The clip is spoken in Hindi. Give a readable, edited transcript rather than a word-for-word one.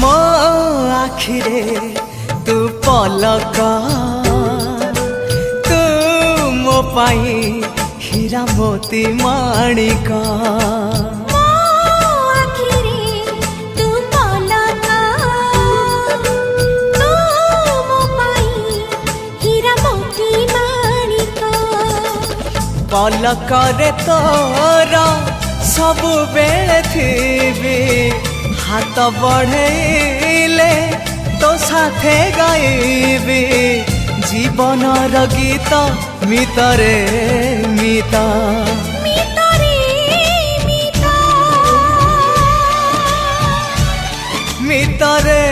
ମୋ ଆଖିରେ ତୁ ପଲକ, ତୁ ମୋ ପାଇଁ ହୀରା ମୋତି ମାଣିକ। पलकरे तोर सबु बेले थी, हाथ बढ़ेले तो साथे गाइबी जीवन गीत मितरे मित। मितरे